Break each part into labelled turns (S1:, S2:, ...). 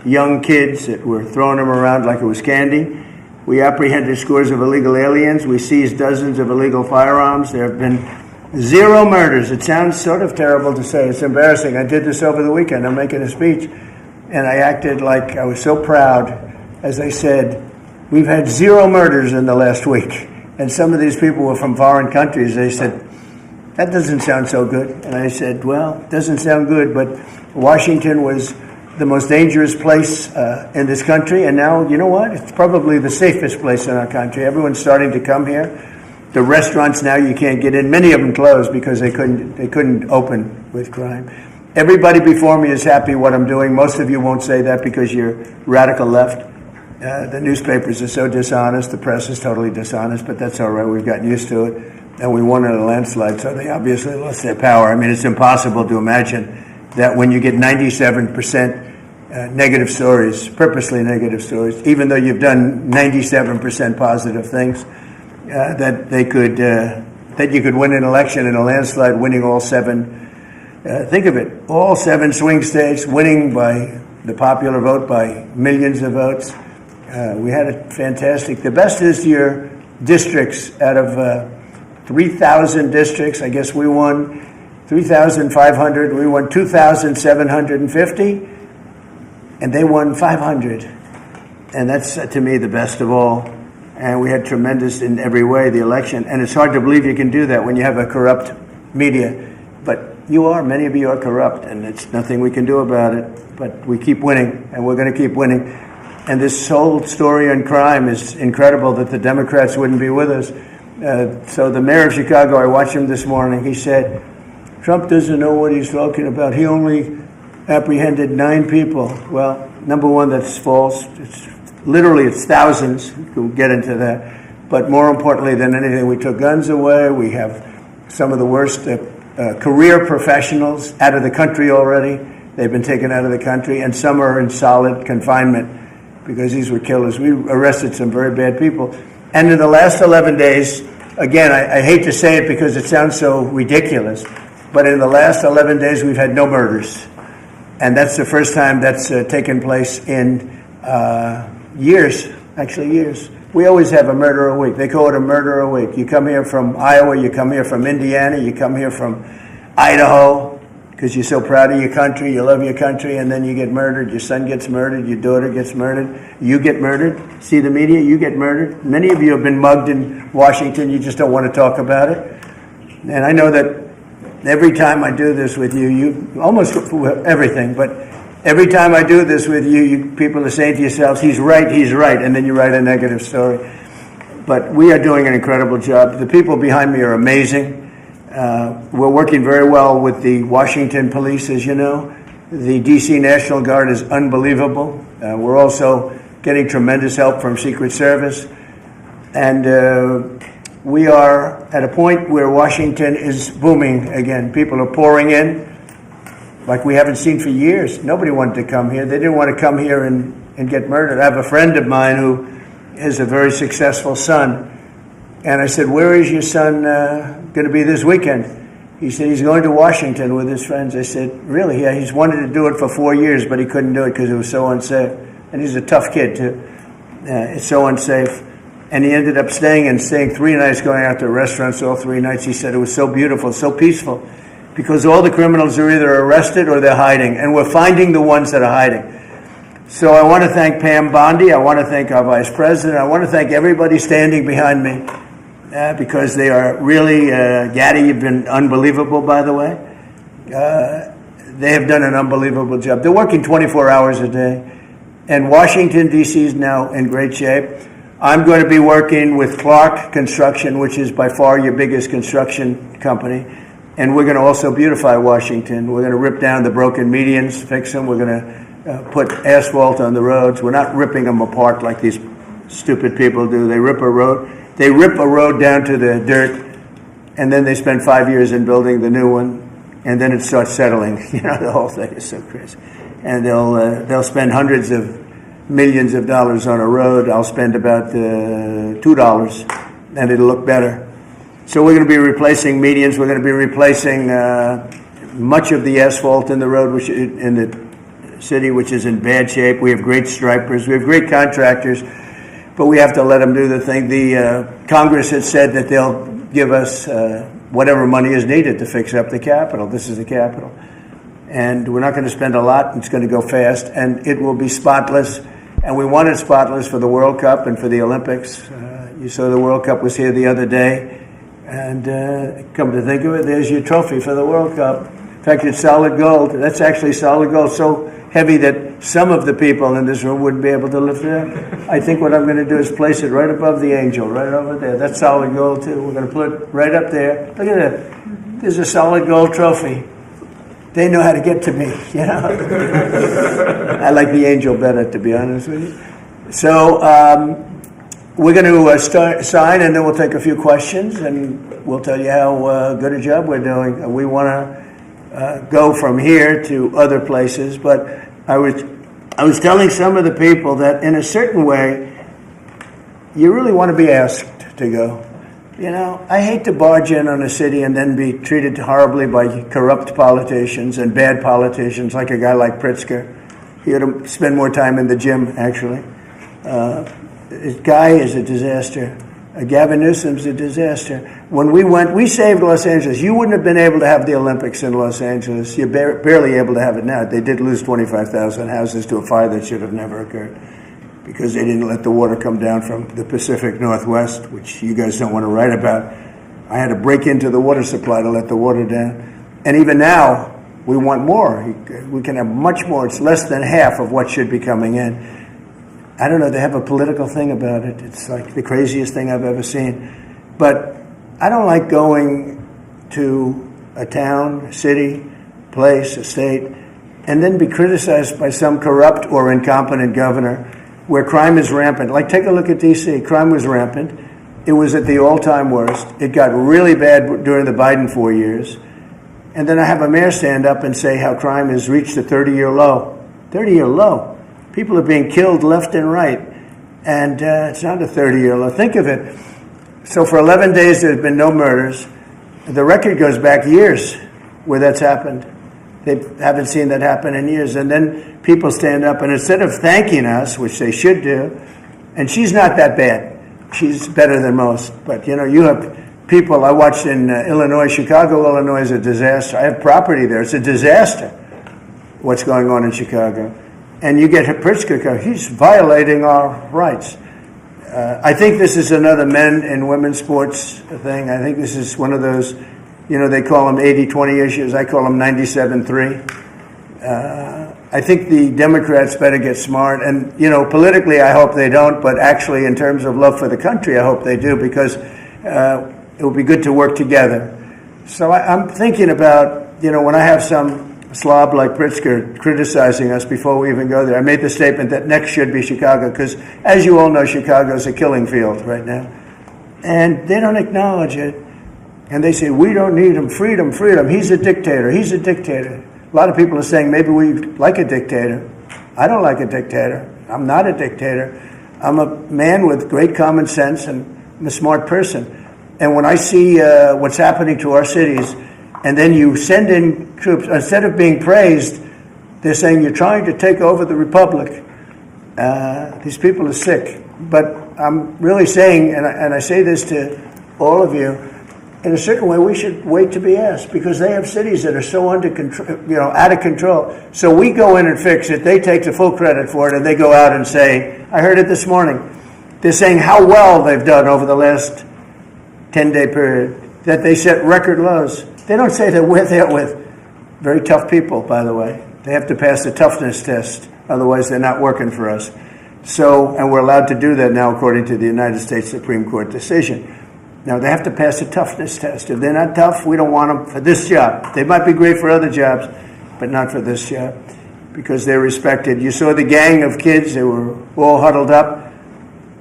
S1: young kids that were throwing them around like it was candy. We apprehended scores of illegal aliens. We seized dozens of illegal firearms. There have been 0 murders. It sounds sort of terrible to say. It's embarrassing. I did this over the weekend. I'm making a speech, and I acted like I was so proud as I said, we've had 0 murders in the last week. And some of these people were from foreign countries. They said, that doesn't sound so good. And I said, well, it doesn't sound good, but Washington was the most dangerous place in this country. And now, you know what? It's probably the safest place in our country. Everyone's starting to come here. The restaurants now you can't get in. Many of them closed because they couldn't open with crime. Everybody before me is happy what I'm doing. Most of you won't say that because you're radical left. The newspapers are so dishonest. The press is totally dishonest, but that's all right. We've gotten used to it. And we won in a landslide, so they obviously lost their power. I mean, it's impossible to imagine that when you get 97% negative stories, purposely negative stories, even though you've done 97% positive things, that you could win an election in a landslide, winning all 7. Think of it, all 7 swing states, winning by the popular vote by millions of votes. We had a fantastic, the best this year, districts out of 3,000 districts. I guess we won 3,500. We won 2,750, and they won 500. And that's, to me, the best of all. And we had tremendous in every way, the election. And it's hard to believe you can do that when you have a corrupt media. But many of you are corrupt, and it's nothing we can do about it. But we keep winning, and we're going to keep winning. And this whole story on crime is incredible that the Democrats wouldn't be with us. So the mayor of Chicago, I watched him this morning, he said, Trump doesn't know what he's talking about. He only apprehended 9 people. Well, number one, that's false. It's thousands. We'll get into that. But more importantly than anything, we took guns away. We have some of the worst career professionals out of the country already. They've been taken out of the country, and some are in solid confinement because these were killers. We arrested some very bad people. And in the last 11 days, again, I hate to say it because it sounds so ridiculous, but in the last 11 days, we've had no murders. And that's the first time that's taken place in years. We always have a murder a week. They call it a murder a week. You come here from Iowa, you come here from Indiana, you come here from Idaho, because you're so proud of your country, you love your country, and then you get murdered. Your son gets murdered, your daughter gets murdered, you get murdered. See the media, you get murdered. Many of you have been mugged in Washington, you just don't want to talk about it. And I know that every time I do this with you almost everything, but every time I do this with you people are saying to yourselves, he's right, and then you write a negative story. But we are doing an incredible job. The people behind me are amazing. We're working very well with the Washington police, as you know. The D.C. National Guard is unbelievable. We're also getting tremendous help from Secret Service. And we are at a point where Washington is booming again. People are pouring in like we haven't seen for years. Nobody wanted to come here. They didn't want to come here and get murdered. I have a friend of mine who has a very successful son. And I said, where is your son going to be this weekend? He said, he's going to Washington with his friends. I said, really? Yeah, he's wanted to do it for 4 years, but he couldn't do it because it was so unsafe. And he's a tough kid, too. It's so unsafe. And he ended up staying 3 nights, going out to restaurants all 3 nights. He said it was so beautiful, so peaceful, because all the criminals are either arrested or they're hiding, and we're finding the ones that are hiding. So I want to thank Pam Bondi. I want to thank our vice president. I want to thank everybody standing behind me. Because they are really, Gaddy, you've been unbelievable, by the way. They have done an unbelievable job. They're working 24 hours a day. And Washington, D.C. is now in great shape. I'm going to be working with Clark Construction, which is by far your biggest construction company. And we're going to also beautify Washington. We're going to rip down the broken medians, fix them. We're going to put asphalt on the roads. We're not ripping them apart like these stupid people do. They rip a road down to the dirt, and then they spend 5 years in building the new one, and then it starts settling. The whole thing is so crazy. And they'll spend hundreds of millions of dollars on a road. I'll spend about $2, and it'll look better. So we're going to be replacing medians. We're going to be replacing much of the asphalt in the road, which in the city, which is in bad shape. We have great stripers. We have great contractors, but we have to let them do the thing. The Congress has said that they'll give us whatever money is needed to fix up the Capitol. This is the Capitol. And we're not going to spend a lot. It's going to go fast, and it will be spotless. And we want it spotless for the World Cup and for the Olympics. You saw the World Cup was here the other day. And come to think of it, there's your trophy for the World Cup. In fact, it's solid gold. That's actually solid gold, so heavy that some of the people in this room wouldn't be able to lift it up. I think what I'm going to do is place it right above the angel, right over there. That's solid gold, too. We're going to put it right up there. Look at that. There's a solid gold trophy. They know how to get to me, you know. I like the angel better, to be honest with you. So we're going to sign, and then we'll take a few questions, and we'll tell you how good a job we're doing. We want to go from here to other places, but I was telling some of the people that in a certain way, you really want to be asked to go. You know, I hate to barge in on a city and then be treated horribly by corrupt politicians and bad politicians, like a guy like Pritzker. He ought to spend more time in the gym, actually. This guy is a disaster. Gavin Newsom's a disaster. When we went, we saved Los Angeles. You wouldn't have been able to have the Olympics in Los Angeles. You're barely able to have it now. They did lose 25,000 houses to a fire that should have never occurred, because they didn't let the water come down from the Pacific Northwest, which you guys don't want to write about. I had to break into the water supply to let the water down. And even now, we want more. We can have much more. It's less than half of what should be coming in. I don't know, they have a political thing about it. It's like the craziest thing I've ever seen. But I don't like going to a town, a city, place, a state, and then be criticized by some corrupt or incompetent governor where crime is rampant. Like, take a look at D.C. Crime was rampant. It was at the all-time worst. It got really bad during the Biden 4 years. And then I have a mayor stand up and say how crime has reached a 30-year low. 30-year low. People are being killed left and right. And it's not a 30-year low. Think of it. So for 11 days, there's been no murders. The record goes back years where that's happened. They haven't seen that happen in years. And then people stand up, and instead of thanking us, which they should do, and she's not that bad. She's better than most. But, you know, you have people, I watched in Illinois. Chicago, Illinois is a disaster. I have property there. It's a disaster what's going on in Chicago. And you get Pritzker, he's violating our rights. I think this is another men and women's sports thing. I think this is one of those, you know, they call them 80-20 issues. I call them 97-3. I think the Democrats better get smart. And, you know, politically, I hope they don't. But actually, in terms of love for the country, I hope they do, because it will be good to work together. So I'm thinking about, you know, when I have some slob like Pritzker criticizing us before we even go there, I made the statement that next should be Chicago, because, as you all know, Chicago is a killing field right now. And they don't acknowledge it. And they say, we don't need him. Freedom, freedom. He's a dictator. He's a dictator. A lot of people are saying maybe we like a dictator. I don't like a dictator. I'm not a dictator. I'm a man with great common sense, and I'm a smart person. And when I see what's happening to our cities, and then you send in troops, instead of being praised, they're saying you're trying to take over the republic. These people are sick. But I'm really saying, and I say this to all of you, in a certain way, we should wait to be asked, because they have cities that are so under control, you know, out of control. So we go in and fix it. They take the full credit for it, and they go out and say, I heard it this morning, they're saying how well they've done over the last 10-day period, that they set record lows. They don't say that we're there with very tough people, by the way. They have to pass the toughness test. Otherwise, they're not working for us. So, and we're allowed to do that now according to the United States Supreme Court decision. Now, they have to pass a toughness test. If they're not tough, we don't want them for this job. They might be great for other jobs, but not for this job, because they're respected. You saw the gang of kids. They were all huddled up,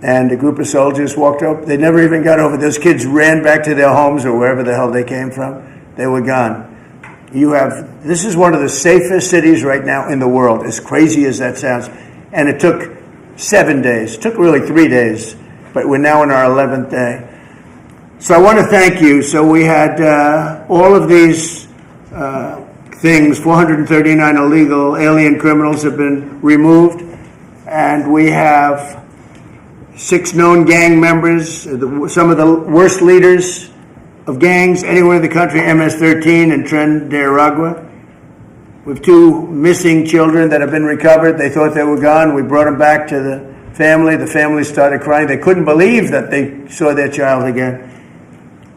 S1: and a group of soldiers walked up. They never even got over. Those kids ran back to their homes or wherever the hell they came from. They were gone. This is one of the safest cities right now in the world, as crazy as that sounds. And it took 7 days. It took really 3 days, but we're now in our 11th day. So I want to thank you. So we had all of these things. 439 illegal alien criminals have been removed, and we have 6 known gang members, some of the worst leaders of gangs anywhere in the country, MS-13 and Tren de Aragua. We have 2 missing children that have been recovered. They thought they were gone. We brought them back to the family. The family started crying. They couldn't believe that they saw their child again.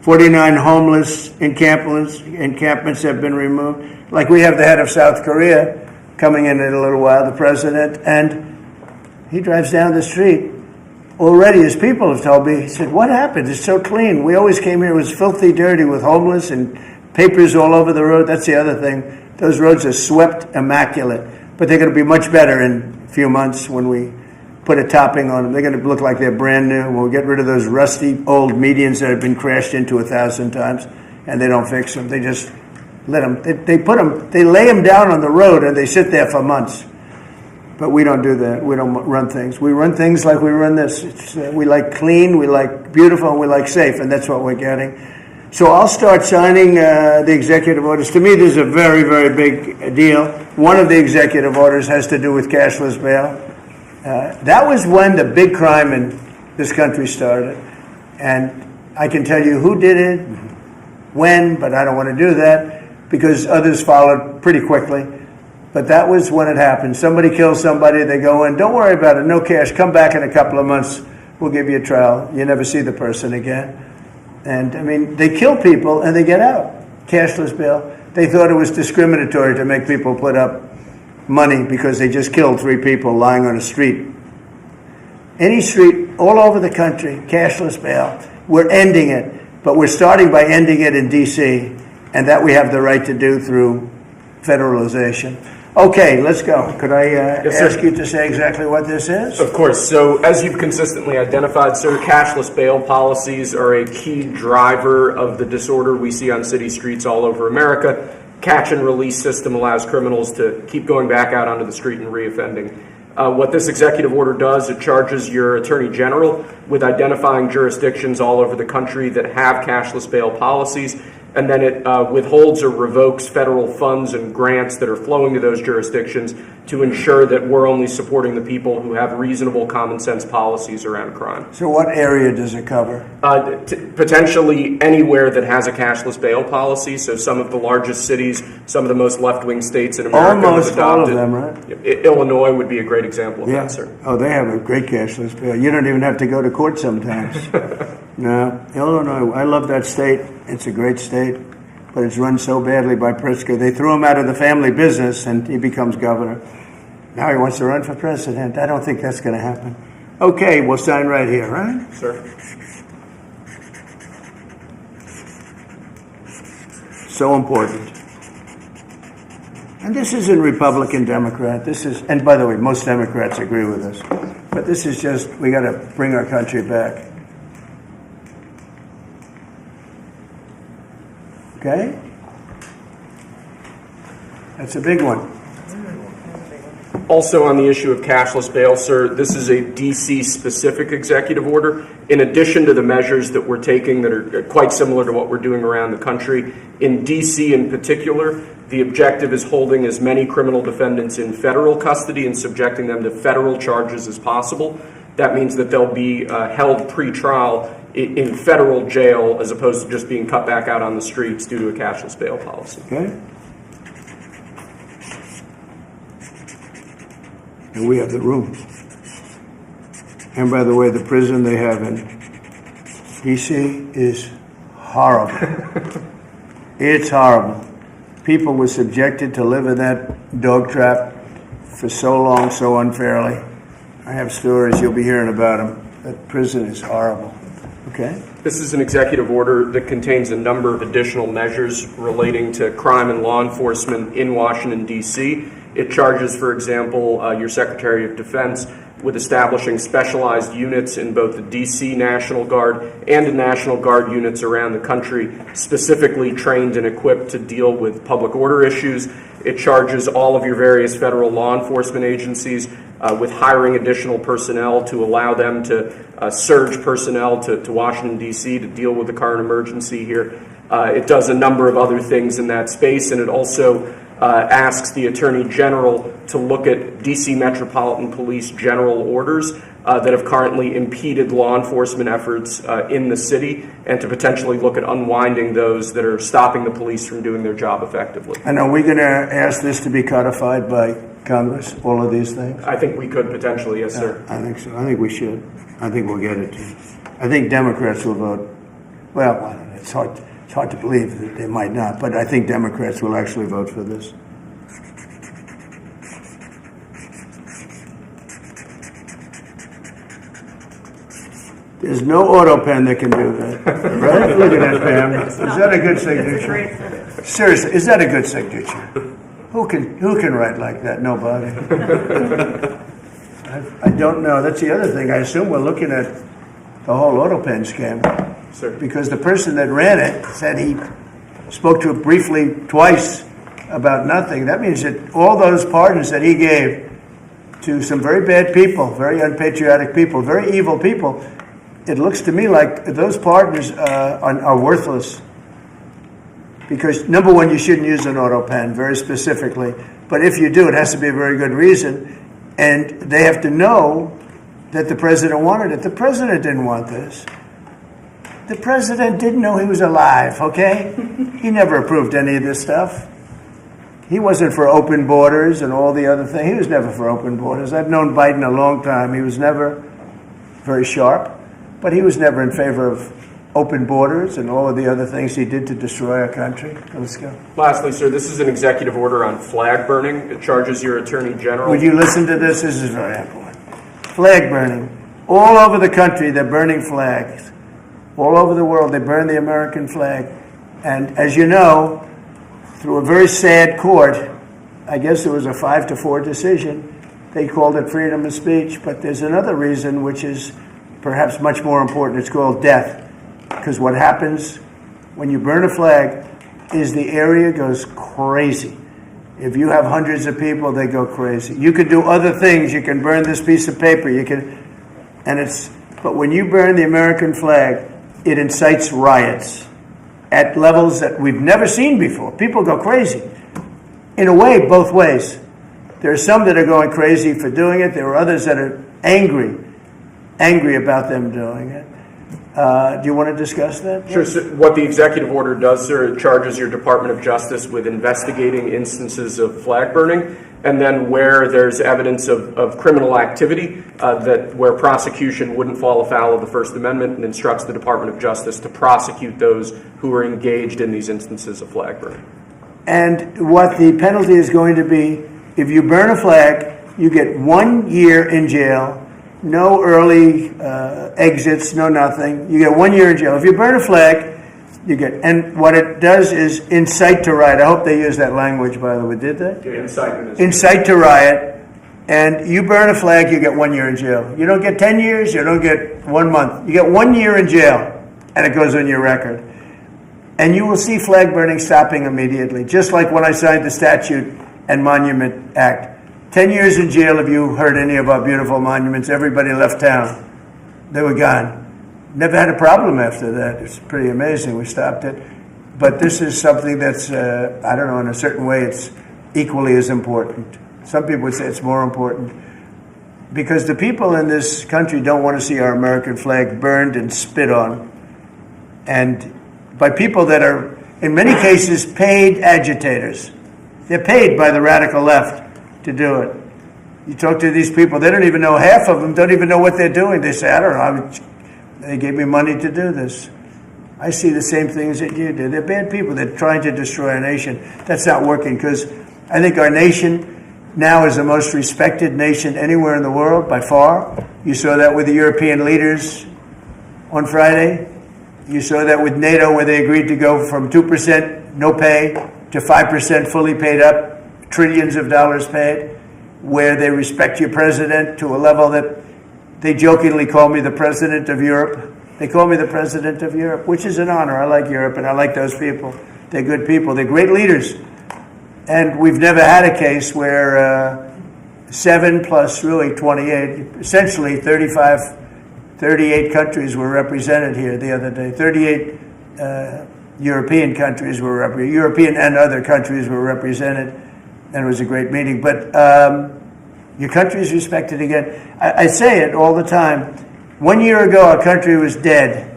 S1: 49 homeless encampments have been removed. Like we have the head of South Korea coming in a little while, the president, and he drives down the street. Already, his people have told me, he said, what happened? It's so clean. We always came here, it was filthy dirty with homeless and papers all over the road. That's the other thing. Those roads are swept immaculate, but they're going to be much better in a few months when we put a topping on them. They're going to look like they're brand new. We'll get rid of those rusty old medians that have been crashed into 1,000 times, and they don't fix them. They just let them, they lay them down on the road and they sit there for months. But we don't do that. We don't run things. We run things like we run this. We like clean, we like beautiful, and we like safe, and that's what we're getting. So I'll start signing the executive orders. To me, this is a very, very big deal. One of the executive orders has to do with cashless bail. That was when the big crime in this country started. And I can tell you who did it, when, but I don't want to do that because others followed pretty quickly. But that was when it happened. Somebody kills somebody, they go in, don't worry about it, no cash, come back in a couple of months, we'll give you a trial. You never see the person again. And I mean, they kill people and they get out. Cashless bail. They thought it was discriminatory to make people put up money because they just killed 3 people lying on a street. Any street, all over the country, cashless bail. We're ending it, but we're starting by ending it in D.C., and that we have the right to do through federalization. Okay, let's go. Could I ask you to say exactly what this is?
S2: Of course. So as you've consistently identified, sir, cashless bail policies are a key driver of the disorder we see on city streets all over America. Catch and release system allows criminals to keep going back out onto the street and reoffending. What this executive order does, it charges your attorney general with identifying jurisdictions all over the country that have cashless bail policies, and then it withholds or revokes federal funds and grants that are flowing to those jurisdictions to ensure that we're only supporting the people who have reasonable common sense policies around crime.
S1: So what area does it cover?
S2: Potentially anywhere that has a cashless bail policy. So some of the largest cities, some of the most left-wing states in America.
S1: Almost all of them, right?
S2: Illinois would be a great example of that, sir.
S1: Oh, they have a great cashless bail. You don't even have to go to court sometimes. No, Illinois, I love that state. It's a great state, but it's run so badly by Pritzker. They threw him out of the family business, and he becomes governor. Now he wants to run for president. I don't think that's going to happen. Okay, we'll sign right here, right?
S2: Sir.
S1: So important. And this isn't Republican, Democrat. This is, and by the way, most Democrats agree with us. But this is just, we got to bring our country back. Okay? That's a big one.
S2: Also on the issue of cashless bail, sir, this is a D.C.-specific executive order. In addition to the measures that we're taking that are quite similar to what we're doing around the country, in D.C. in particular, the objective is holding as many criminal defendants in federal custody and subjecting them to federal charges as possible. That means that they'll be held pre-trial in federal jail as opposed to just being cut back out on the streets due to a cashless bail policy.
S1: Okay. And we have the rooms. And by the way, the prison they have in D.C. is horrible. It's horrible. People were subjected to live in that dog trap for so long, so unfairly. I have stories, you'll be hearing about them. That prison is horrible. Okay?
S2: This is an executive order that contains a number of additional measures relating to crime and law enforcement in Washington, D.C. It charges, for example, your Secretary of Defense with establishing specialized units in both the D.C. National Guard and the National Guard units around the country, specifically trained and equipped to deal with public order issues. It charges all of your various federal law enforcement agencies with hiring additional personnel to allow them to surge personnel to Washington, D.C. to deal with the current emergency here. It does a number of other things in that space, and it also asks the Attorney General to look at DC Metropolitan Police general orders that have currently impeded law enforcement efforts in the city, and to potentially look at unwinding those that are stopping the police from doing their job effectively.
S1: And are we going to ask this to be codified by Congress, all of these things?
S2: I think we could potentially, yes, sir.
S1: I think so. I think we should. I think we'll get it to. I think Democrats will vote. Well, I don't know. It's hard to believe that they might not, but I think Democrats will actually vote for this. There's no auto pen that can do that. Right? Look at that, Pam. Is that a good signature? Seriously, is that a good signature? Who can write like that? Nobody. I don't know. That's the other thing. I assume we're looking at the whole auto pen scam.
S2: Sir.
S1: Because the person that ran it said he spoke to it briefly twice about nothing. That means that all those pardons that he gave to some very bad people, very unpatriotic people, very evil people, it looks to me like those pardons are worthless. Because, number one, you shouldn't use an auto pen, very specifically. But if you do, it has to be a very good reason. And they have to know that the president wanted it. The president didn't want this. The president didn't know he was alive, okay? He never approved any of this stuff. He wasn't for open borders and all the other things. He was never for open borders. I've known Biden a long time. He was never very sharp, but he was never in favor of open borders and all of the other things he did to destroy our country. Let's go.
S2: Lastly, sir, this is an executive order on flag burning. It charges your Attorney General.
S1: Would you listen to this? This is very important. Flag burning. All over the country, they're burning flags. All over the world, they burn the American flag. And as you know, through a very sad court, I guess it was a 5-4 decision, they called it freedom of speech. But there's another reason, which is perhaps much more important. It's called death. Because what happens when you burn a flag is the area goes crazy. If you have hundreds of people, they go crazy. You could do other things. You can burn this piece of paper. But when you burn the American flag, it incites riots at levels that we've never seen before. People go crazy. In a way, both ways. There are some that are going crazy for doing it. There are others that are angry about them doing it. Do you want to discuss that?
S2: Sure. So what the executive order does, sir, it charges your Department of Justice with investigating instances of flag burning, and then where there's evidence of criminal activity, where prosecution wouldn't fall afoul of the First Amendment, and instructs the Department of Justice to prosecute those who are engaged in these instances of flag burning.
S1: And what the penalty is going to be, if you burn a flag, you get 1 year in jail. No early exits, no nothing. You get 1 year in jail. If you burn a flag, and what it does is incite to riot. I hope they use that language, by the way. Did they?
S2: Incitement.
S1: Incite to riot. And you burn a flag, you get 1 year in jail. You don't get 10 years, you don't get 1 month. You get 1 year in jail, and it goes on your record. And you will see flag burning stopping immediately, just like when I signed the Statute and Monument Act. 10 years in jail if you hurt any of our beautiful monuments. Everybody left town. They were gone. Never had a problem after that. It's pretty amazing. We stopped it. But this is something that's, I don't know, in a certain way, it's equally as important. Some people would say it's more important. Because the people in this country don't want to see our American flag burned and spit on. And by people that are, in many cases, paid agitators. They're paid by the radical left to do it. You talk to these people, they don't even know, half of them don't even know what they're doing. They say, I don't know, they gave me money to do this. I see the same things that you do. They're bad people. They're trying to destroy our nation. That's not working, because I think our nation now is the most respected nation anywhere in the world, by far. You saw that with the European leaders on Friday. You saw that with NATO, where they agreed to go from 2% no pay to 5% fully paid up, trillions of dollars paid, where they respect your president to a level that they jokingly call me the president of Europe. They call me the president of Europe, which is an honor. I like Europe, and I like those people. They're good people. They're great leaders. And we've never had a case where 7 plus really 28, essentially 38 countries were represented here the other day. 38 European countries were represented. European and other countries were represented. and it was a great meeting. But your country is respected again. I say it all the time. 1 year ago, our country was dead.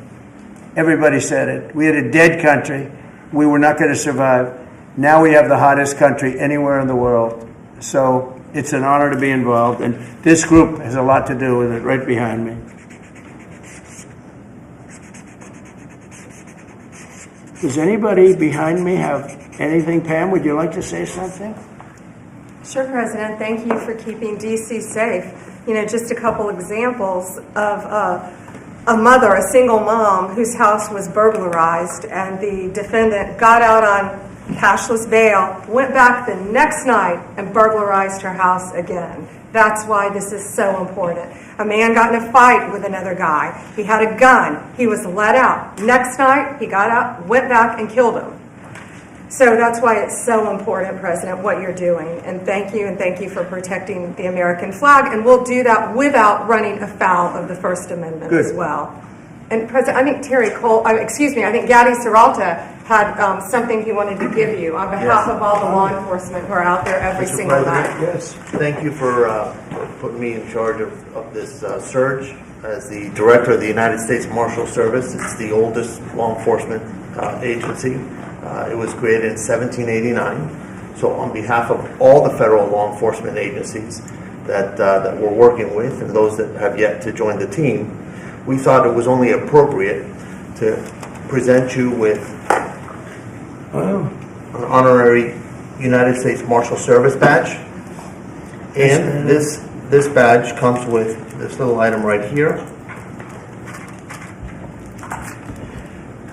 S1: Everybody said it. We had a dead country. We were not going to survive. Now we have the hottest country anywhere in the world. So it's an honor to be involved. And this group has a lot to do with it, right behind me. Does anybody behind me have anything? Pam, would you like to say something?
S3: Sure, President. Thank you for keeping D.C. safe. You know, just a couple examples of a mother, a single mom, whose house was burglarized, and the defendant got out on cashless bail, went back the next night and burglarized her house again. That's why this is so important. A man got in a fight with another guy. He had a gun. He was let out. Next night, he got out, went back, and killed him. So that's why it's so important, President, what you're doing. And thank you for protecting the American flag. And we'll do that without running afoul of the First Amendment as well. And President, I think I think Gaddy Serralta had something he wanted to give you on behalf of all the law enforcement who are out there every single night.
S4: Yes. Thank you for putting me in charge of this surge as the director of the United States Marshal Service. It's the oldest law enforcement agency. It was created in 1789. So on behalf of all the federal law enforcement agencies that we're working with and those that have yet to join the team, we thought it was only appropriate to present you with an honorary United States Marshal Service badge. And this badge comes with this little item right here,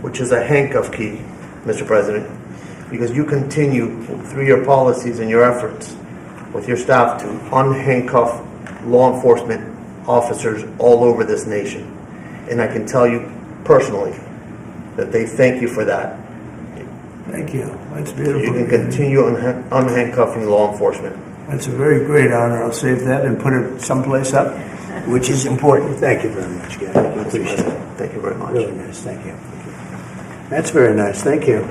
S4: which is a handcuff key, Mr. President, because you continue through your policies and your efforts with your staff to unhandcuff law enforcement officers all over this nation. And I can tell you personally that they thank you for that.
S1: Thank you. That's beautiful.
S4: You can continue unhandcuffing law enforcement.
S1: That's a very great honor. I'll save that and put it someplace up, which is important. Thank you very much, Gary. I appreciate it.
S4: Thank you very much.
S1: Really nice. Thank you. That's very nice. Thank you.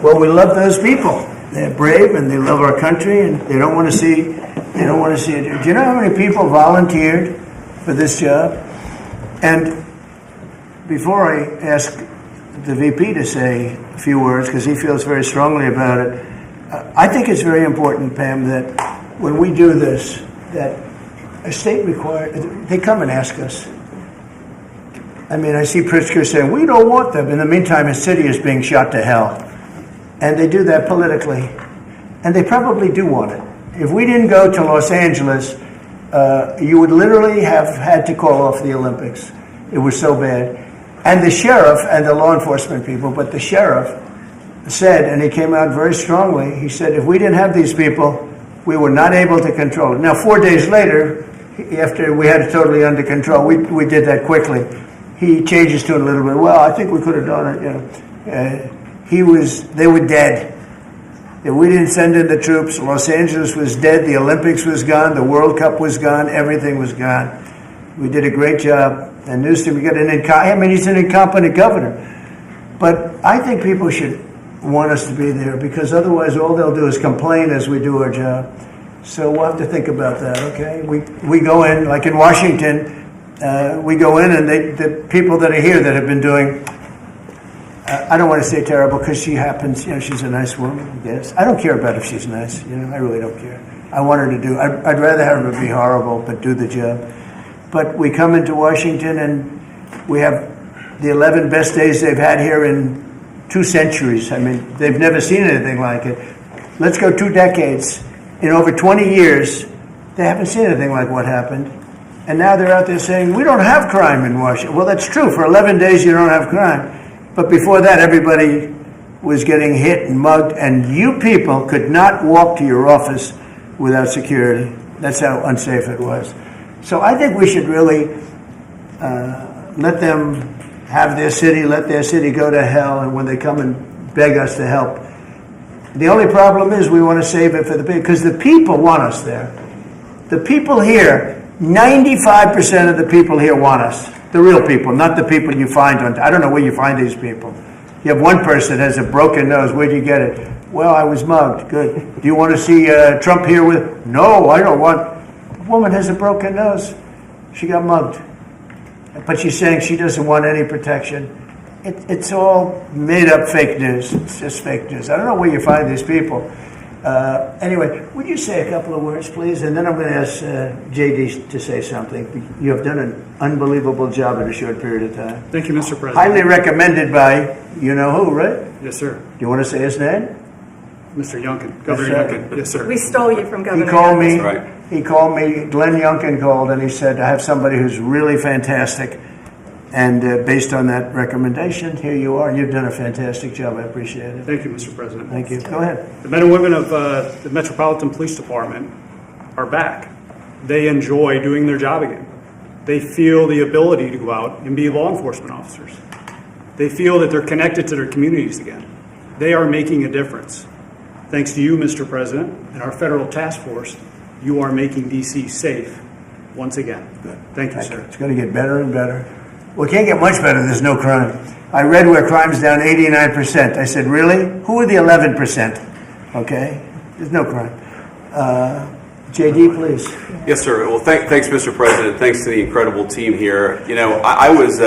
S1: Well, we love those people. They're brave and they love our country and they don't want to see. They don't want to see it. Do you know how many people volunteered for this job? And before I ask the VP to say a few words, because he feels very strongly about it, I think it's very important, Pam, that when we do this, that a state they come and ask us. I mean, I see Pritzker saying, we don't want them. In the meantime, his city is being shot to hell. And they do that politically. And they probably do want it. If we didn't go to Los Angeles, you would literally have had to call off the Olympics. It was so bad. And the sheriff and the law enforcement people, but the sheriff said, and he came out very strongly, he said, if we didn't have these people, we were not able to control it. Now, 4 days later, after we had it totally under control, we did that quickly. He changed his tune a little bit. Well, I think we could have done it, you know. They were dead. If we didn't send in the troops, Los Angeles was dead, the Olympics was gone, the World Cup was gone, everything was gone. We did a great job. And Newsom, he's an incompetent governor. But I think people should want us to be there because otherwise all they'll do is complain as we do our job. So we'll have to think about that, okay? We go in, like in Washington, we go in and the people that are here that have been doing, I don't want to say terrible because she happens, you know, she's a nice woman, I guess. I don't care about if she's nice, you know, I really don't care. I want her to do, I'd rather have her be horrible but do the job. But we come into Washington and we have the 11 best days they've had here in 2 centuries. I mean, they've never seen anything like it. Let's go 2 decades. In over 20 years, they haven't seen anything like what happened. And now they're out there saying, we don't have crime in Washington. Well, that's true. For 11 days, you don't have crime. But before that, everybody was getting hit and mugged, and you people could not walk to your office without security. That's how unsafe it was. So I think we should really let them have their city, let their city go to hell, and when they come and beg us to help. The only problem is we want to save it for the people, because the people want us there. The people here, 95% of the people here want us. The real people, not the people you find on, I don't know where you find these people. You have one person that has a broken nose, where'd you get it? Well, I was mugged. Good. Do you want to see Trump here with? No, I don't want. The woman has a broken nose. She got mugged. But she's saying she doesn't want any protection. It's all made up fake news. It's just fake news. I don't know where you find these people. Anyway, would you say a couple of words, please? And then I'm going to ask JD to say something. You have done an unbelievable job in a short period of time.
S5: Thank you, Mr. President.
S1: Highly recommended by you-know-who, right?
S5: Yes, sir.
S1: Do you want to say his name?
S5: Mr. Youngkin, Governor
S1: Yes, sir.
S5: Youngkin. Yes, sir.
S3: We stole you from
S1: He
S3: Governor.
S1: called me.
S2: That's right.
S1: He called me. Glenn Youngkin called, and he said, "I have somebody who's really fantastic." And based on that recommendation, here you are. You've done a fantastic job. I appreciate it.
S5: Thank you, Mr. President.
S1: Thank you. Go ahead.
S5: The men and women of the Metropolitan Police Department are back. They enjoy doing their job again. They feel the ability to go out and be law enforcement officers. They feel that they're connected to their communities again. They are making a difference. Thanks to you, Mr. President, and our federal task force, you are making D.C. safe once again.
S1: Good.
S5: Thank you, sir.
S1: It's going to get better and better. Well, it can't get much better. There's no crime. I read where crime's down 89%. I said, really? Who are the 11%? Okay? There's no crime. JD, please.
S6: Yes, sir. Well, thanks, Mr. President. Thanks to the incredible team here. You know, I was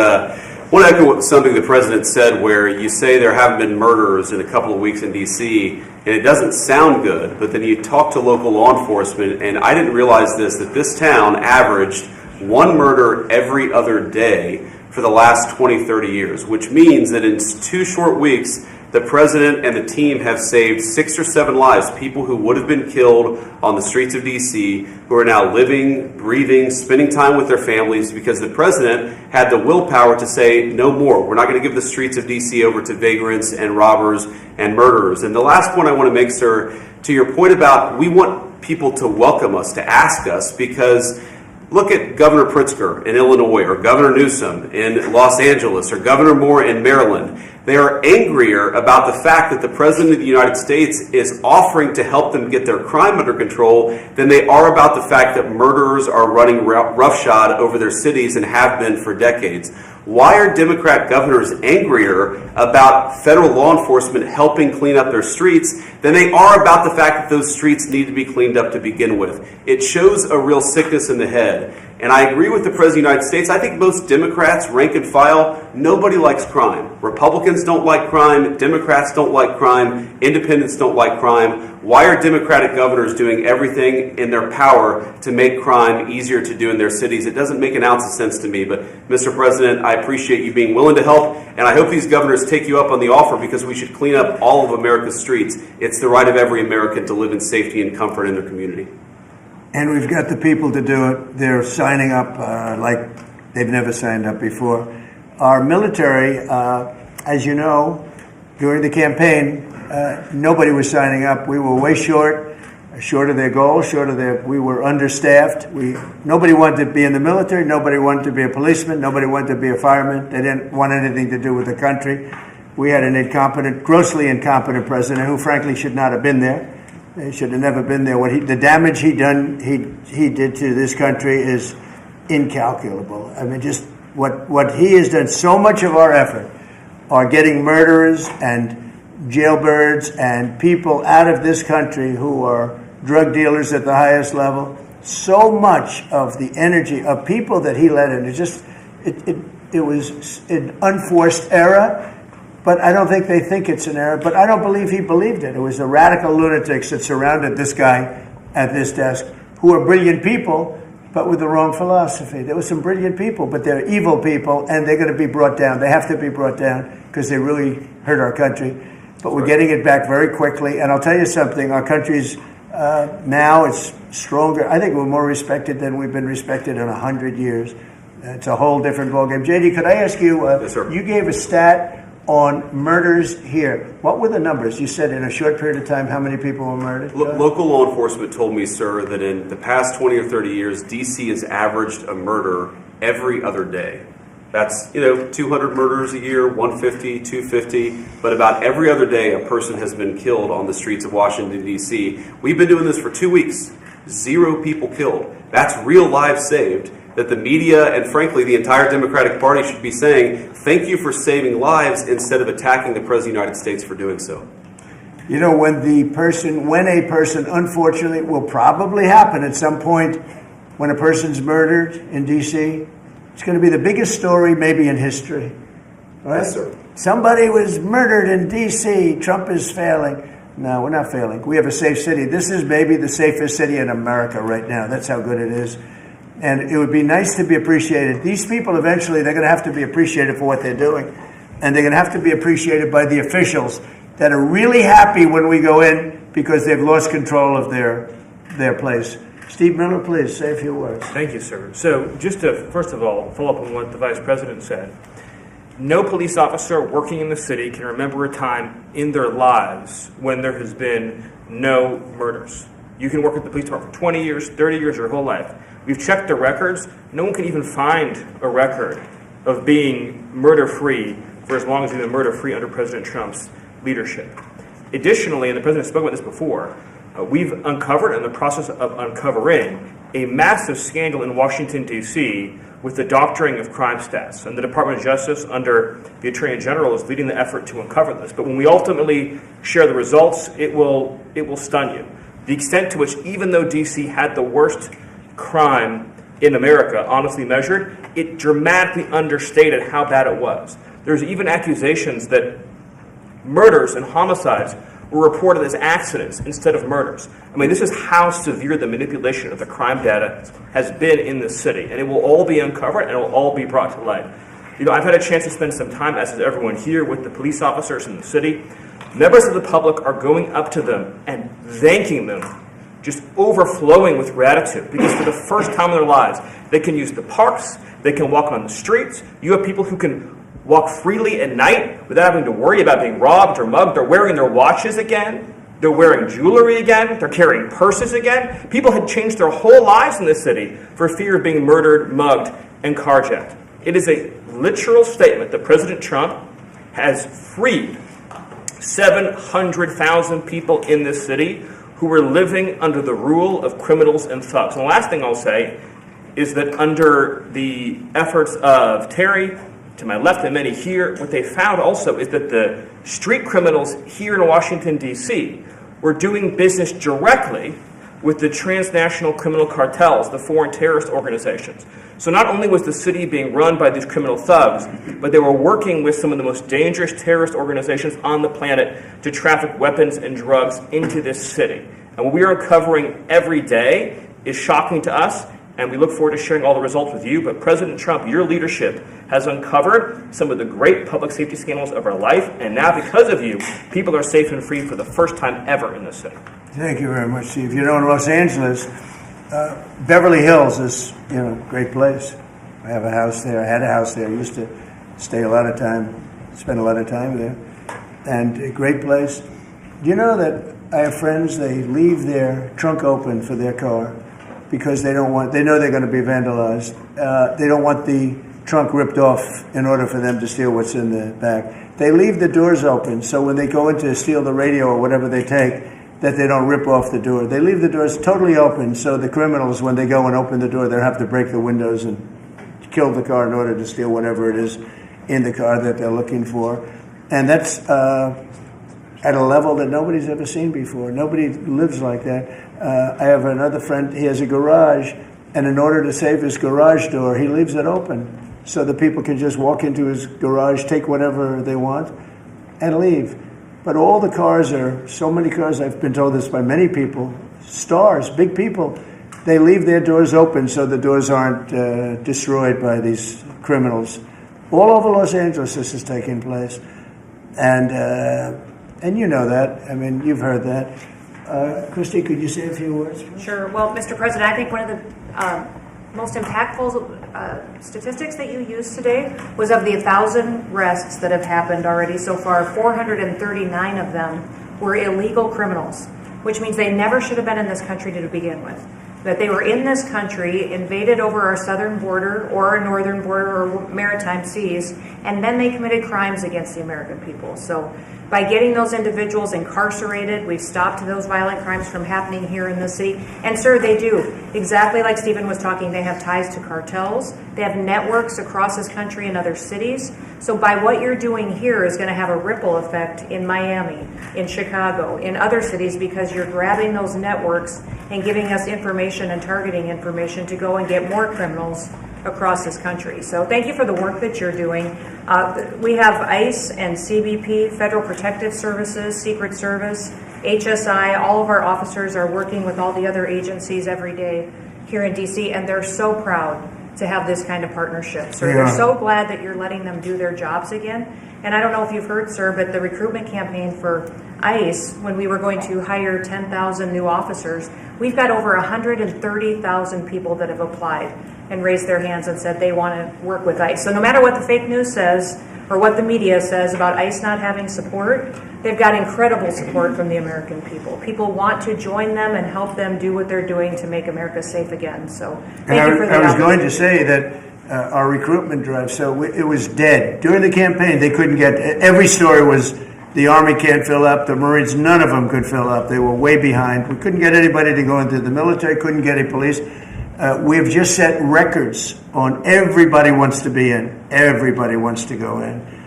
S6: want to echo something the President said, where you say there haven't been murders in a couple of weeks in D.C., and it doesn't sound good, but then you talk to local law enforcement, and I didn't realize that this town averaged one murder every other day for the last 20, 30 years, which means that in 2 short weeks, the President and the team have saved 6 or 7 lives, people who would have been killed on the streets of D.C., who are now living, breathing, spending time with their families, because the President had the willpower to say, no more. We're not going to give the streets of D.C. over to vagrants and robbers and murderers. And the last point I want to make, sir, to your point about we want people to welcome us, to ask us, because look at Governor Pritzker in Illinois, or Governor Newsom in Los Angeles, or Governor Moore in Maryland. They are angrier about the fact that the President of the United States is offering to help them get their crime under control than they are about the fact that murderers are running roughshod over their cities and have been for decades. Why are Democrat governors angrier about federal law enforcement helping clean up their streets than they are about the fact that those streets need to be cleaned up to begin with? It shows a real sickness in the head. And I agree with the President of the United States. I think most Democrats, rank and file, nobody likes crime. Republicans don't like crime. Democrats don't like crime. Independents don't like crime. Why are Democratic governors doing everything in their power to make crime easier to do in their cities? It doesn't make an ounce of sense to me. But, Mr. President, I appreciate you being willing to help. And I hope these governors take you up on the offer, because we should clean up all of America's streets. It's the right of every American to live in safety and comfort in their community.
S1: And we've got the people to do it. They're signing up like they've never signed up before. Our military, as you know, during the campaign, nobody was signing up. We were way short of their goal, we were understaffed. Nobody wanted to be in the military. Nobody wanted to be a policeman. Nobody wanted to be a fireman. They didn't want anything to do with the country. We had an grossly incompetent president who, frankly, should not have been there. He should have never been there. The damage he did to this country is incalculable. I mean, just what he has done. So much of our effort are getting murderers and jailbirds and people out of this country who are drug dealers at the highest level. So much of the energy of people that he let in, it was an unforced error. But I don't think they think it's an error. But I don't believe he believed it. It was the radical lunatics that surrounded this guy at this desk, who are brilliant people, but with the wrong philosophy. There were some brilliant people, but they're evil people, and they're going to be brought down. They have to be brought down because they really hurt our country. But we're getting it back very quickly. And I'll tell you something, our country's now it's stronger. I think we're more respected than we've been respected in 100 years. It's a whole different ballgame. JD, could I ask you,
S6: Yes, sir.
S1: You gave a stat on murders here. What were the numbers? You said in a short period of time, how many people were murdered?
S6: Local law enforcement told me, sir, that in the past 20 or 30 years, D.C. has averaged a murder every other day. That's, 200 murders a year, 150, 250, but about every other day a person has been killed on the streets of Washington, D.C. We've been doing this for 2 weeks. 0 people killed. That's real lives saved. That the media and, frankly, the entire Democratic Party should be saying, thank you for saving lives, instead of attacking the President of the United States for doing so.
S1: You know, when a person, unfortunately, will probably happen at some point, when a person's murdered in D.C., it's going to be the biggest story maybe in history. Right?
S2: Yes, sir.
S1: Somebody was murdered in D.C. Trump is failing. No, we're not failing. We have a safe city. This is maybe the safest city in America right now. That's how good it is. And it would be nice to be appreciated. These people, eventually, they're going to have to be appreciated for what they're doing. And they're going to have to be appreciated by the officials that are really happy when we go in because they've lost control of their place. Steve Miller, please, say a few words.
S7: Thank you, sir. So just to, first of all, follow up on what the Vice President said, no police officer working in the city can remember a time in their lives when there has been no murders. You can work at the police department for 20 years, 30 years, your whole life. We've checked the records. No one can even find a record of being murder-free for as long as we've been murder-free under President Trump's leadership. Additionally, and the President spoke about this before, we've uncovered, in the process of uncovering, a massive scandal in Washington, D.C., with the doctoring of crime stats. And the Department of Justice, under the Attorney General, is leading the effort to uncover this. But when we ultimately share the results, it will stun you. The extent to which, even though D.C. had the worst crime in America, honestly measured, it dramatically understated how bad it was. There's even accusations that murders and homicides were reported as accidents instead of murders. I mean, this is how severe the manipulation of the crime data has been in this city, and it will all be uncovered and it will all be brought to light. You know, I've had a chance to spend some time, as has everyone here, with the police officers in the city. Members of the public are going up to them and thanking them, just overflowing with gratitude, because for the first time in their lives, they can use the parks, they can walk on the streets. You have people who can walk freely at night without having to worry about being robbed or mugged. They're wearing their watches again. They're wearing jewelry again. They're carrying purses again. People had changed their whole lives in this city for fear of being murdered, mugged, and carjacked. It is a literal statement that President Trump has freed 700,000 people in this city who were living under the rule of criminals and thugs. And the last thing I'll say is that under the efforts of Terry, to my left and many here, what they found also is that the street criminals here in Washington, D.C. were doing business directly with the transnational criminal cartels, the foreign terrorist organizations. So not only was the city being run by these criminal thugs, but they were working with some of the most dangerous terrorist organizations on the planet to traffic weapons and drugs into this city. And what we are uncovering every day is shocking to us, and we look forward to sharing all the results with you. But President Trump, your leadership has uncovered some of the great public safety scandals of our life, and now because of you, people are safe and free for the first time ever in this city.
S1: Thank you very much, Steve. You know, in Los Angeles, Beverly Hills is, a great place. I have a house there. I had a house there. I used to spend a lot of time there. And a great place. Do you know that I have friends, they leave their trunk open for their car because they know they're going to be vandalized. They don't want the trunk ripped off in order for them to steal what's in the back. They leave the doors open so when they go in to steal the radio or whatever they take, that they don't rip off the door. They leave the doors totally open so the criminals, when they go and open the door, they'll have to break the windows and kill the car in order to steal whatever it is in the car that they're looking for. And that's at a level that nobody's ever seen before. Nobody lives like that. I have another friend, he has a garage, and in order to save his garage door, he leaves it open so the people can just walk into his garage, take whatever they want, and leave. But all the cars so many cars, I've been told this by many people, stars, big people, they leave their doors open so the doors aren't destroyed by these criminals. All over Los Angeles this is taking place. And you know that. I mean, you've heard that. Christy, could you say a few words?
S8: Sure. Well, Mr. President, I think one of the most impactful statistics that you used today was of the 1,000 arrests that have happened already so far, 439 of them were illegal criminals, which means they never should have been in this country to begin with. That they were in this country, invaded over our southern border or our northern border or maritime seas, and then they committed crimes against the American people. So by getting those individuals incarcerated, we've stopped those violent crimes from happening here in the city. And sir, they do. Exactly like Stephen was talking, they have ties to cartels. They have networks across this country and other cities. So by what you're doing here is going to have a ripple effect in Miami, in Chicago, in other cities, because you're grabbing those networks and giving us information and targeting information to go and get more criminals across this country. So thank you for the work that you're doing. We have ICE and CBP, Federal Protective Services, Secret Service, HSI. All of our officers are working with all the other agencies every day here in DC, and they're so proud to have this kind of partnership. So they're so glad that you're letting them do their jobs again. And I don't know if you've heard, sir, but the recruitment campaign for ICE, when we were going to hire 10,000 new officers, we've got over 130,000 people that have applied and raised their hands and said they want to work with ICE. So no matter what the fake news says or what the media says about ICE not having support, they've got incredible support from the American people. People want to join them and help them do what they're doing to make America safe again. So thank you for that.
S1: I was going to say that our recruitment drive, so it was dead. During the campaign, they couldn't get, every story was the Army can't fill up, the Marines, none of them could fill up. They were way behind. We couldn't get anybody to go into the military, couldn't get any police. We've just set records on everybody wants to be in. Everybody wants to go in.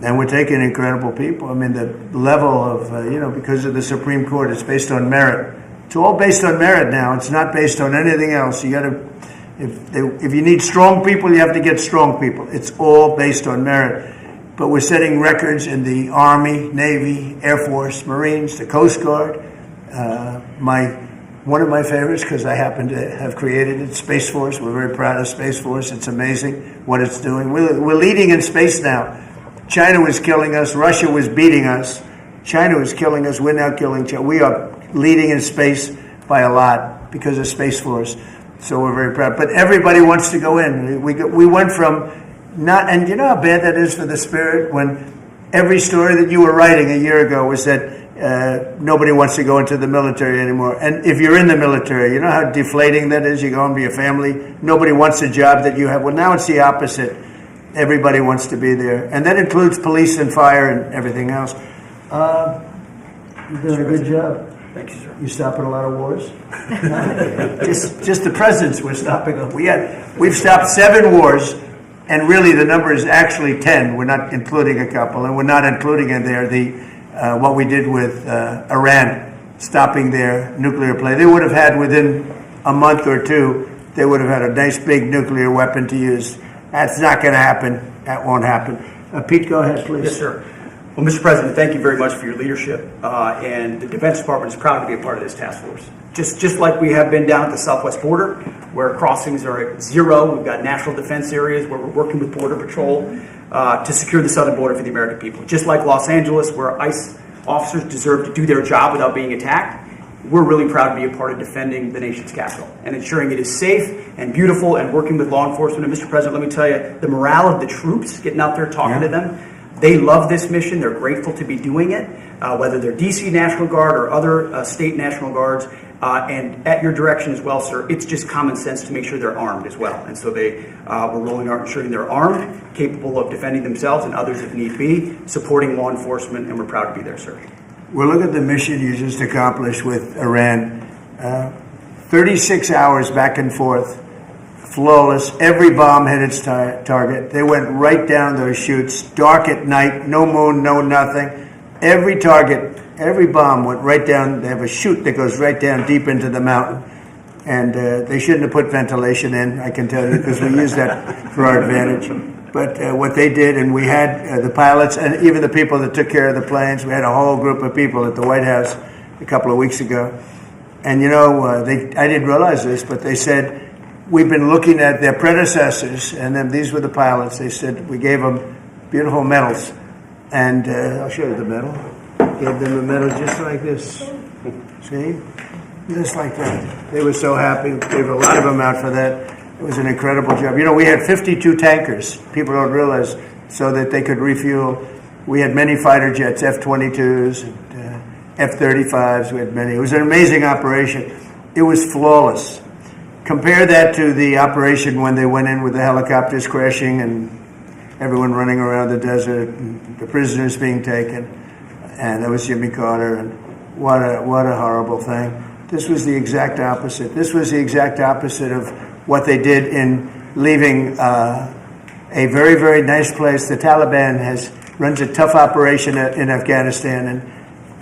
S1: And we're taking incredible people. I mean, the level of, because of the Supreme Court, it's based on merit. It's all based on merit now. It's not based on anything else. You got to, if you need strong people, you have to get strong people. It's all based on merit. But we're setting records in the Army, Navy, Air Force, Marines, the Coast Guard. One of my favorites, because I happen to have created it, Space Force. We're very proud of Space Force. It's amazing what it's doing. We're leading in space now. China was killing us. Russia was beating us. China was killing us. We're now killing China. We are leading in space by a lot because of Space Force. So we're very proud. But everybody wants to go in. We went from not, and you know how bad that is for the spirit when every story that you were writing a year ago was that nobody wants to go into the military anymore. And if you're in the military, you know how deflating that is? You go home to your family. Nobody wants a job that you have. Well, now it's the opposite. Everybody wants to be there. And that includes police and fire and everything else. You're doing a good job.
S9: Thank you, sir.
S1: You stopping a lot of wars? just the presidents we're stopping them. We've stopped 7 wars, and really the number is actually 10. We're not including a couple, and we're not including in there what we did with Iran, stopping their nuclear play. They would have had within a month or two, they would have had a nice big nuclear weapon to use. That's not going to happen. That won't happen. Pete, go ahead, please.
S9: Yes, sir. Well, Mr. President, thank you very much for your leadership, and the Defense Department is proud to be a part of this task force. Just like we have been down at the southwest border, where crossings are at 0, we've got national defense areas where we're working with Border Patrol to secure the southern border for the American people. Just like Los Angeles, where ICE officers deserve to do their job without being attacked, we're really proud to be a part of defending the nation's capital and ensuring it is safe and beautiful and working with law enforcement. And Mr. President, let me tell you, the morale of the troops, getting out there talking to them, they love this mission. They're grateful to be doing it, whether they're D.C. National Guard or other state National Guards. And at your direction as well, sir, it's just common sense to make sure they're armed as well. And so we're rolling out ensuring they're armed, capable of defending themselves and others if need be, supporting law enforcement, and we're proud to be there, sir.
S1: Well, look at the mission you just accomplished with Iran. 36 hours back and forth, flawless. Every bomb hit its target. They went right down those chutes, dark at night, no moon, no nothing. Every target, every bomb went right down. They have a chute that goes right down deep into the mountain. And they shouldn't have put ventilation in, I can tell you, because we use that for our advantage. But what they did, and we had the pilots and even the people that took care of the planes, we had a whole group of people at the White House a couple of weeks ago. And, I didn't realize this, but they said, we've been looking at their predecessors, and then these were the pilots. They said, we gave them beautiful medals. And I'll show you the medal. Gave them a medal just like this. See? Just like that. They were so happy. Gave a lot of them out for that. It was an incredible job. We had 52 tankers. People don't realize, so that they could refuel. We had many fighter jets, F-22s, and F-35s. We had many. It was an amazing operation. It was flawless. Compare that to the operation when they went in with the helicopters crashing and everyone running around the desert, and the prisoners being taken. And that was Jimmy Carter. And what a horrible thing. This was the exact opposite. This was the exact opposite of what they did in leaving a very, very nice place. The Taliban runs a tough operation in Afghanistan, and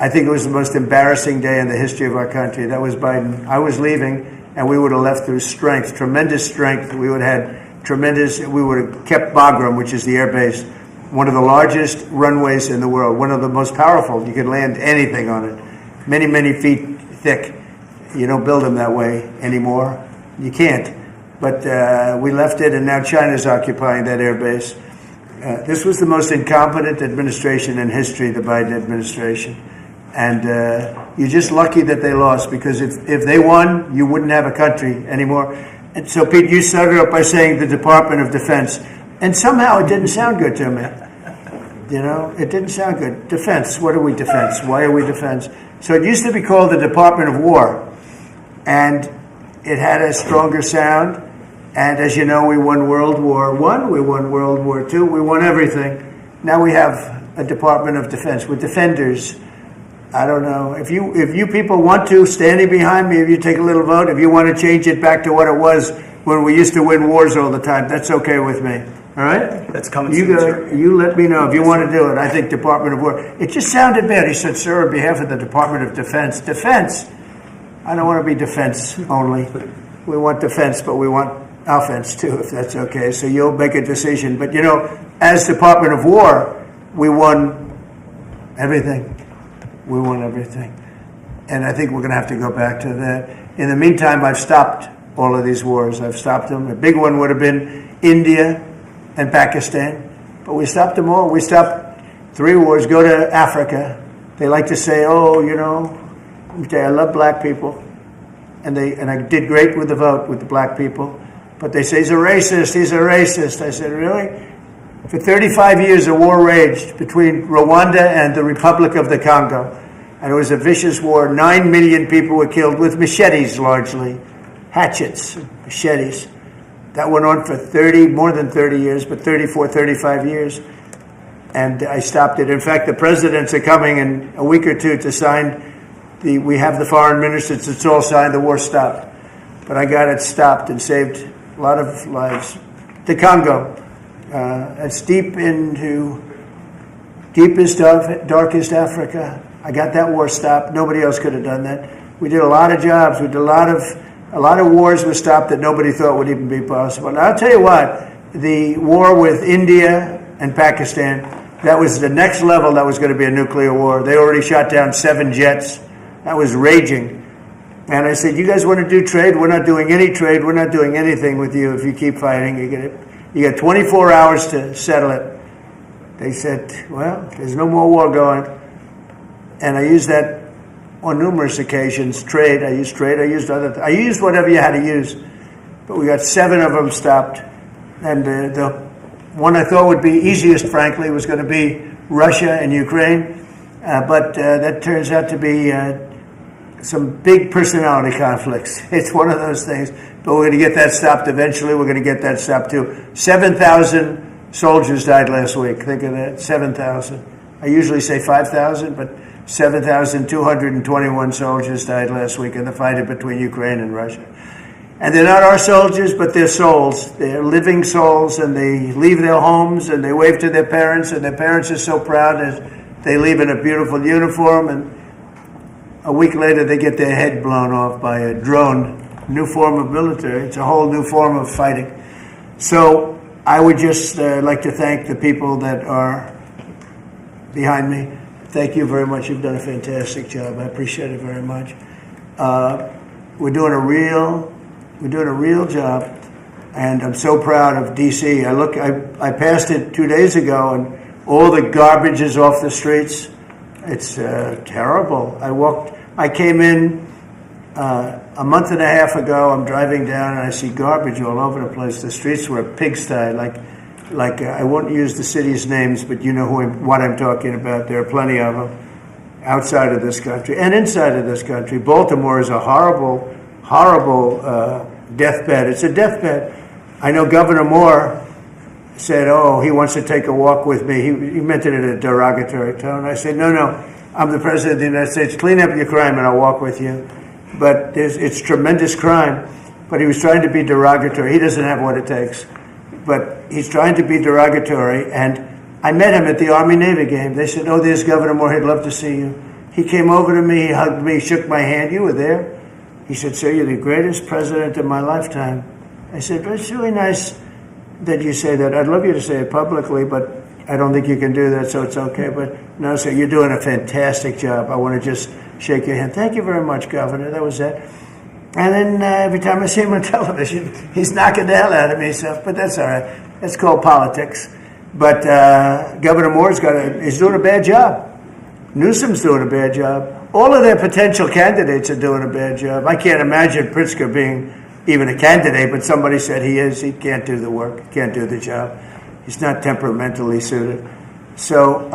S1: I think it was the most embarrassing day in the history of our country. That was Biden. I was leaving, and we would have left through strength, tremendous strength. We would have kept Bagram, which is the air base, one of the largest runways in the world, one of the most powerful. You could land anything on it, many, many feet thick. You don't build them that way anymore. You can't. But we left it, and now China's occupying that air base. This was the most incompetent administration in history, the Biden administration. And you're just lucky that they lost, because if they won, you wouldn't have a country anymore. And so, Pete, you started up by saying the Department of Defense. And somehow it didn't sound good to me. You know, it didn't sound good. Defense, what are we defense? Why are we defense? So it used to be called the Department of War. And it had a stronger sound. And as you know, we won World War I, we won World War II, we won everything. Now we have a Department of Defense. We're defenders. I don't know. If you people want to, standing behind me, if you take a little vote, if you want to change it back to what it was when we used to win wars all the time, that's okay with me. All right?
S9: That's coming soon.
S1: You let me know if you want to do it. I think Department of War. It just sounded bad. He said, sir, on behalf of the Department of Defense. Defense. I don't want to be defense only. We want defense, but we want offense too, if that's okay. So you'll make a decision. But you know, as Department of War, we won everything. We won everything. And I think we're going to have to go back to that. In the meantime, I've stopped all of these wars. I've stopped them. The big one would have been India and Pakistan. But we stopped them all. We stopped 3 wars. Go to Africa. They like to say, oh, you know, I love black people. And I did great with the vote with the black people. But they say, he's a racist. He's a racist. I said, really? For 35 years, a war raged between Rwanda and the Republic of the Congo. And it was a vicious war. 9 million people were killed with machetes, largely. Hatchets, machetes. That went on for more than 30 years, but 34, 35 years. And I stopped it. In fact, the presidents are coming in a week or two to sign. We have the foreign ministers. It's all signed. The war stopped. But I got it stopped and saved a lot of lives. The Congo. It's deepest, darkest Africa. I got that war stopped. Nobody else could have done that. We did a lot of jobs. We did a lot of wars were stopped that nobody thought would even be possible. And I'll tell you what, the war with India and Pakistan, that was the next level. That was going to be a nuclear war. They already shot down 7 jets. That was raging. And I said, you guys want to do trade? We're not doing any trade. We're not doing anything with you if you keep fighting. You got 24 hours to settle it. They said, well, there's no more war going. And I used that on numerous occasions. Trade. I used I used whatever you had to use. But we got 7 of them stopped. And the one I thought would be easiest, frankly, was going to be Russia and Ukraine. But that turns out to be some big personality conflicts. It's one of those things. But we're going to get that stopped eventually. We're going to get that stopped too. 7,000 soldiers died last week. Think of that, 7,000. I usually say 5,000, but 7,221 soldiers died last week in the fight between Ukraine and Russia. And they're not our soldiers, but they're souls. They're living souls, and they leave their homes, and they wave to their parents, and their parents are so proud as they leave in a beautiful uniform, and a week later they get their head blown off by a drone. New form of military. It's a whole new form of fighting. So I would just like to thank the people that are behind me. Thank you very much. You've done a fantastic job. I appreciate it very much. We're doing a real job, and I'm so proud of DC. I passed it 2 days ago, and all the garbage is off the streets. It's terrible. I came in a month and a half ago. I'm driving down, and I see garbage all over the place. The streets were a pigsty. Like I won't use the city's names, but you know what I'm talking about. There are plenty of them outside of this country and inside of this country. Baltimore is a horrible deathbed. It's a deathbed. I know Governor Moore said, oh, he wants to take a walk with me. He meant it in a derogatory tone. I said, no, I'm the President of the United States. Clean up your crime and I'll walk with you. But it's tremendous crime. But he was trying to be derogatory. He doesn't have what it takes. but he's trying to be derogatory. And I met him at the Army-Navy game. They said, "Oh, there's Governor Moore. He'd love to see you." He came over to me, he hugged me, shook my hand. "You were there." He said, "Sir, you're the greatest president of my lifetime." I said, "But it's really nice that you say that. I'd love you to say it publicly, but I don't think you can do that, so it's okay. But no, sir, you're doing a fantastic job. I want to just shake your hand." "Thank you very much, Governor." That was it. And then every time I see him on television, he's knocking the hell out of me. So, but that's all right. That's called politics. But Governor Moore's he's doing a bad job. Newsom's doing a bad job. All of their potential candidates are doing a bad job. I can't imagine Pritzker being even a candidate, but somebody said he is. He can't do the work, can't do the job. He's not temperamentally suited. So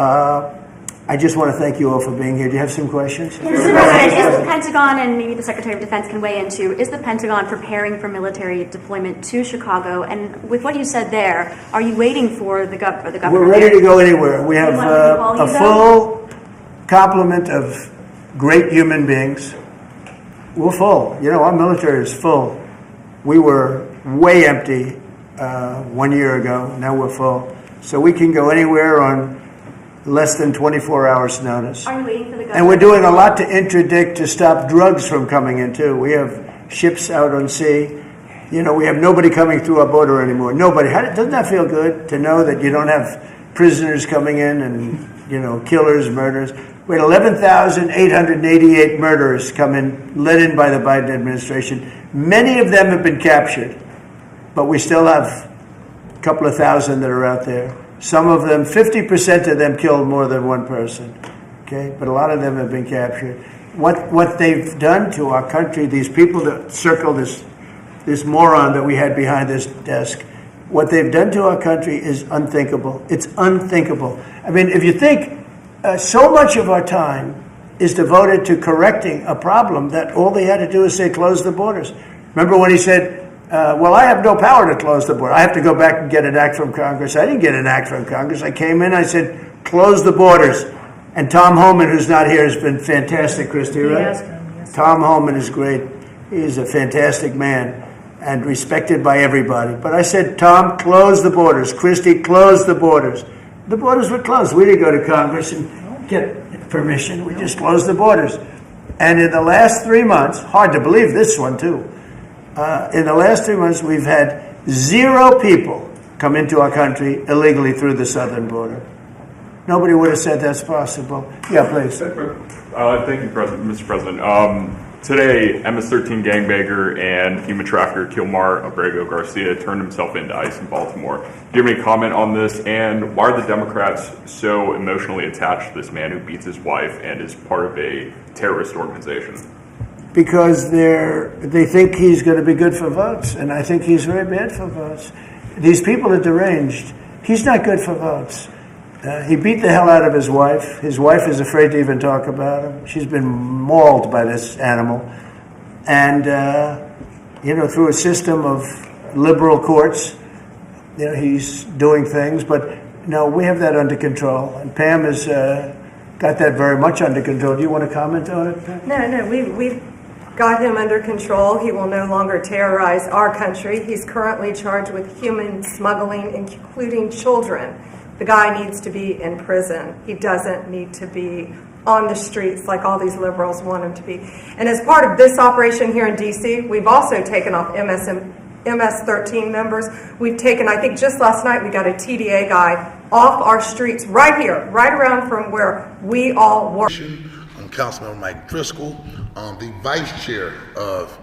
S1: I just want to thank you all for being here. Do you have some questions?
S10: Mr. President, is the Pentagon, and maybe the Secretary of Defense can weigh in too, is the Pentagon preparing for military deployment to Chicago? And with what you said there, are you waiting for the governor?
S1: We're ready to go anywhere. We have a full complement of great human beings. We're full. You know, our military is full. We were way empty 1 year ago. Now we're full. So we can go anywhere on less than 24 hours notice.
S10: Are you waiting for the governor?
S1: And we're doing a lot to interdict, to stop drugs from coming in too. We have ships out on sea. You know, we have nobody coming through our border anymore. Nobody. Doesn't that feel good to know that you don't have prisoners coming in and, you know, killers, murderers? We had 11,888 murderers come in, led in by the Biden administration. Many of them have been captured, but we still have a couple of thousand that are out there. Some of them, 50% of them killed more than one person, okay? But a lot of them have been captured. What they've done to our country, these people that circle this moron that we had behind this desk, what they've done to our country is unthinkable. It's unthinkable. I mean, if you think so much of our time is devoted to correcting a problem that all they had to do is say, close the borders. Remember when he said, well, I have no power to close the border. I have to go back and get an act from Congress. I didn't get an act from Congress. I came in, I said, close the borders. And Tom Homan, who's not here, has been fantastic, Christy, right?
S8: Yes.
S1: Tom Homan is great. He's a fantastic man and respected by everybody. But I said, Tom, close the borders. Christy, close the borders. The borders were closed. We didn't go to Congress and get permission. We just closed the borders. And in the last 3 months, hard to believe this one too, in the last 3 months, we've had 0 people come into our country illegally through the southern border. Nobody would have said that's possible. Yeah, please.
S11: Thank you, Mr. President. Today, MS-13 gangbanger and human trafficker Kilmar Abrego Garcia turned himself into ICE in Baltimore. Do you have any comment on this? And why are the Democrats so emotionally attached to this man who beats his wife and is part of a terrorist organization?
S1: Because they think he's going to be good for votes, and I think he's very bad for votes. These people are deranged. He's not good for votes. He beat the hell out of his wife. His wife is afraid to even talk about him. She's been mauled by this animal. And, through a system of liberal courts, he's doing things. But, no, we have that under control. And Pam has got that very much under control. Do you want to comment on it, Pam?
S3: No, we've got him under control. He will no longer terrorize our country. He's currently charged with human smuggling, including children. The guy needs to be in prison. He doesn't need to be on the streets like all these liberals want him to be. And as part of this operation here in D.C., we've also taken off MS-13 members. We've taken, I think just last night, we got a TDA guy off our streets right here, right around from where we all work.
S12: I'm Councilmember Mike Driscoll, the Vice Chair of